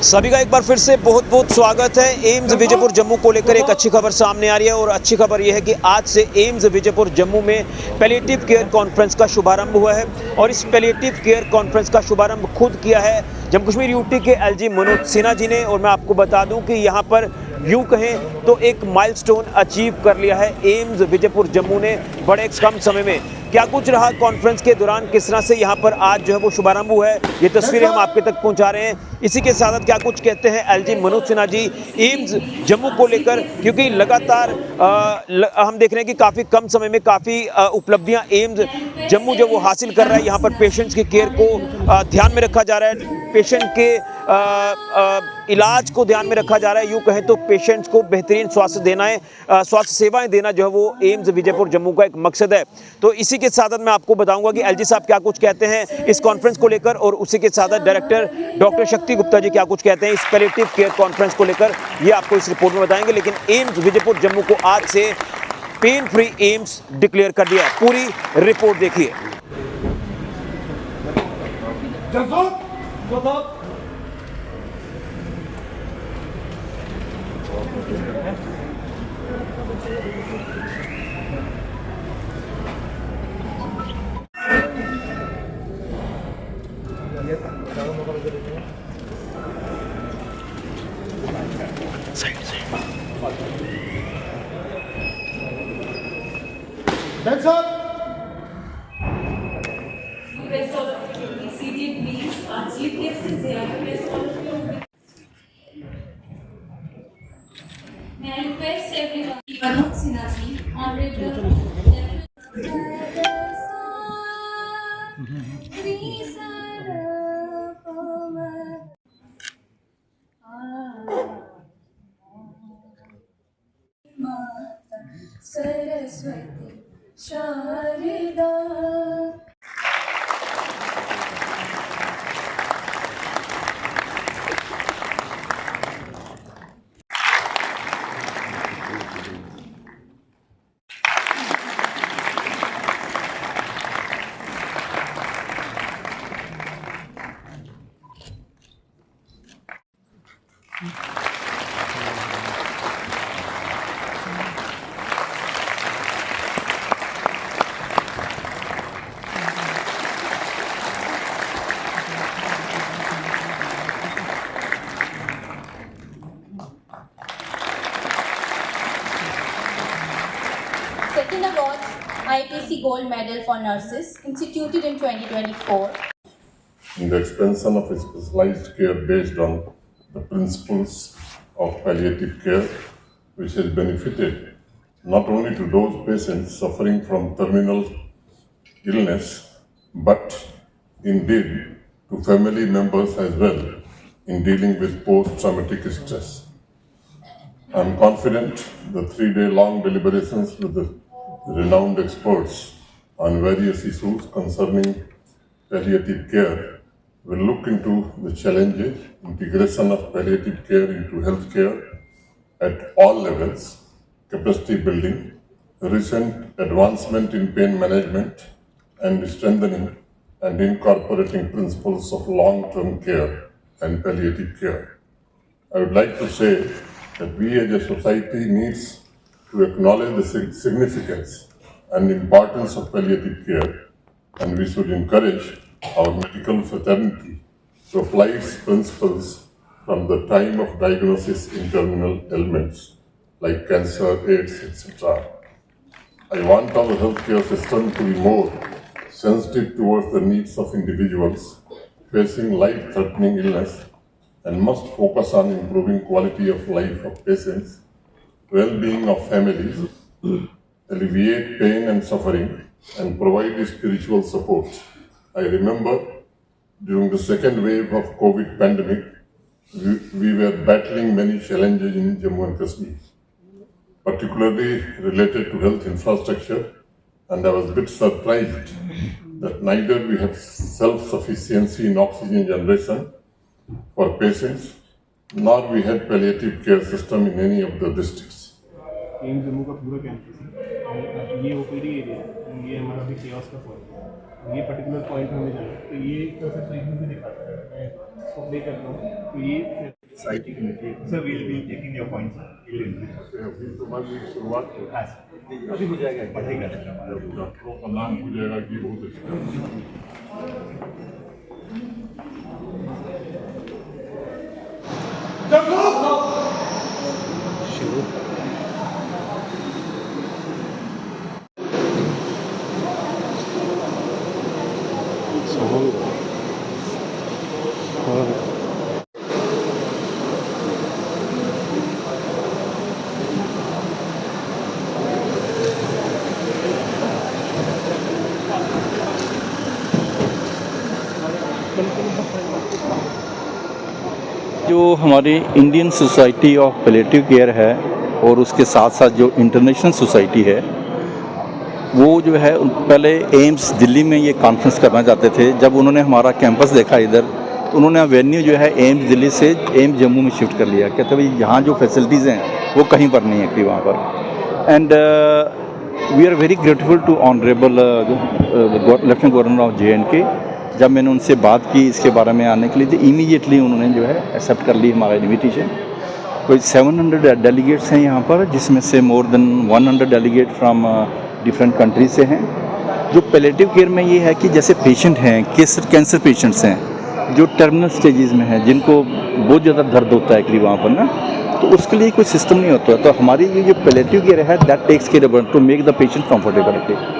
सभी का एक बार फिर से बहुत बहुत स्वागत है। एम्स विजयपुर जम्मू को लेकर एक अच्छी खबर सामने आ रही है और अच्छी खबर यह है कि आज से एम्स विजयपुर जम्मू में पैलिएटिव केयर कॉन्फ्रेंस का शुभारंभ हुआ है और इस पैलिएटिव केयर कॉन्फ्रेंस का शुभारंभ खुद किया है जम्मू कश्मीर यूटी के एलजी मनोज सिन्हा जी ने। और मैं आपको बता दूं कि यहाँ पर यूँ कहें तो एक माइलस्टोन अचीव कर लिया है एम्स विजयपुर जम्मू ने बड़े कम समय में। क्या कुछ रहा कॉन्फ्रेंस के दौरान, किस तरह से यहाँ पर आज जो है वो शुभारंभ हुआ है, ये तस्वीरें हम आपके तक पहुँचा रहे हैं। इसी के साथ क्या कुछ कहते हैं एलजी मनोज सिन्हा जी एम्स जम्मू को लेकर, क्योंकि लगातार हम देख रहे हैं कि काफ़ी कम समय में काफ़ी उपलब्धियाँ एम्स जम्मू जो वो हासिल कर रहा है। यहाँ पर पेशेंट्स की केयर को ध्यान में रखा जा रहा है, पेशेंट के इलाज को ध्यान में रखा जा रहा है। यूँ कहें तो पेशेंट्स को बेहतरीन स्वास्थ्य सेवाएं देना जो है वो एम्स विजयपुर जम्मू का एक मकसद है। तो इसी के साथ मैं आपको बताऊंगा कि एलजी साहब क्या कुछ कहते हैं इस कॉन्फ्रेंस को लेकर और उसी के साथ डायरेक्टर डॉक्टर शक्ति गुप्ता जी क्या कुछ कहते हैं इस पैलिएटिव केयर कॉन्फ्रेंस को लेकर, ये आपको इस रिपोर्ट में बताएंगे। लेकिन एम्स विजयपुर जम्मू को आज से पेन फ्री एम्स डिक्लेयर कर दिया है। पूरी रिपोर्ट देखिए। Hands up! Request all of you to be seated, please. Our chief guest is here. Request all of you. May I request everyone, Manoj Sinha ji, Honorable Saraswati Sharida. Second award, IPC Gold Medal for Nurses, instituted in 2024. In the expansion of specialized care based on the principles of palliative care, which has benefited not only to those patients suffering from terminal illness, but indeed to family members as well in dealing with post-traumatic stress. I am confident the 3-day-long deliberations with the renowned experts on various issues concerning palliative care will look into the challenges, integration of palliative care into healthcare at all levels, capacity building, recent advancement in pain management, and strengthening and incorporating principles of long-term care and palliative care. I would like to say that we as a society needs to acknowledge the significance and importance of palliative care, and we should encourage our medical fraternity to apply its principles from the time of diagnosis in terminal ailments like cancer, AIDS, etc. I want our healthcare system to be more sensitive towards the needs of individuals facing life-threatening illness and must focus on improving quality of life of patients, well-being of families, alleviate pain and suffering, and provide spiritual support. I remember during the second wave of COVID pandemic, we were battling many challenges in Jammu and Kashmir, particularly related to health infrastructure, and I was a bit surprised that neither we had self-sufficiency in oxygen generation for patients, nor we had palliative care system in any of the districts. AIIMS Jammu का पूरा campus है, ये OPD area है, ये हमारा भी chaos का form है। ये पर्टिकुलर पॉइंट हमें जाना है, तो ये एक तरह से ट्रीटमेंट भी दिखाता है। मैं इसको प्ले करता हूँ तो ये society committee sir will be taking your points अभी तो हमारी शुरुआत हो अभी हो जाएगा बढ़ेगा हमारा डॉक्टरों का नाम हो जाएगा कि बहुत अच्छा जो हमारी Indian society of palliative care है और उसके साथ साथ जो इंटरनेशनल सोसाइटी है वो जो है पहले एम्स दिल्ली में ये कॉन्फ्रेंस करना चाहते थे। जब उन्होंने हमारा कैंपस देखा इधर तो उन्होंने वेन्यू जो है एम्स दिल्ली से एम्स जम्मू में शिफ्ट कर लिया। कहते भाई यहाँ जो फैसिलिटीज़ हैं वो कहीं पर नहीं है कि वहाँ पर। And we are very grateful to honourable lieutenant governor of JNK। जब मैंने उनसे बात की इसके बारे में आने के लिए तो इमीडिएटली उन्होंने जो है एक्सेप्ट कर ली हमारा इन्विटेशन। कोई 700 डेलीगेट्स हैं यहाँ पर, जिसमें से more than 100 delegate from different country से हैं। जो पैलिएटिव केयर में ये है कि जैसे पेशेंट हैं, कैंसर पेशेंट्स हैं जो टर्मिनल स्टेजेस में हैं, जिनको बहुत ज़्यादा दर्द होता है एक्चुअली वहाँ पर ना, तो उसके लिए कोई सिस्टम नहीं होता। तो हमारी ये जो पैलिएटिव केयर है that takes care to make the patient comfortable.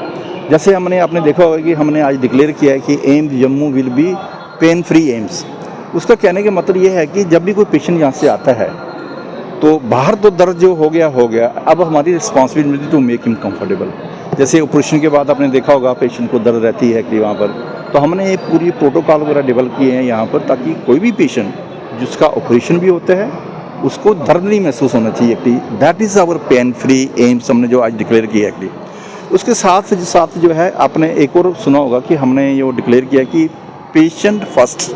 जैसे आपने देखा होगा कि हमने आज डिक्लेयर किया है कि AIIMS Jammu will be pen free AIIMS. उसका कहने का मतलब ये है कि जब भी कोई पेशेंट यहाँ से आता है तो बाहर तो दर्द जो हो गया, अब हमारी responsibility to make him comfortable. जैसे ऑपरेशन के बाद आपने देखा होगा पेशेंट को दर्द रहती है कि वहाँ पर, तो हमने एक पूरी प्रोटोकॉल वगैरह डेवलप किए हैं यहाँ पर, ताकि कोई भी पेशेंट जिसका ऑपरेशन भी होता है उसको दर्द नहीं महसूस होना चाहिए। That is our pain free AIIMS हमने जो आज डिक्लेयर किया है। उसके साथ जो है आपने एक और सुना होगा कि हमने ये डिक्लेयर किया कि पेशेंट फर्स्ट।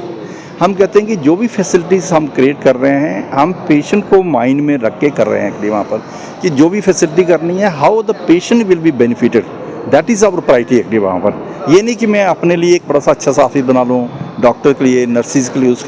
हम कहते हैं कि जो भी फैसिलिटीज़ हम क्रिएट कर रहे हैं हम पेशेंट को माइंड में रख के कर रहे हैं कि वहाँ पर कि जो भी फैसिलिटी करनी है how the patient will be benefited, that is our priority active वहाँ पर। ये नहीं कि मैं अपने लिए एक बड़ा सा अच्छा सा ऑफिस बना लूँ डॉक्टर के लिए, नर्सिस के लिए, उसके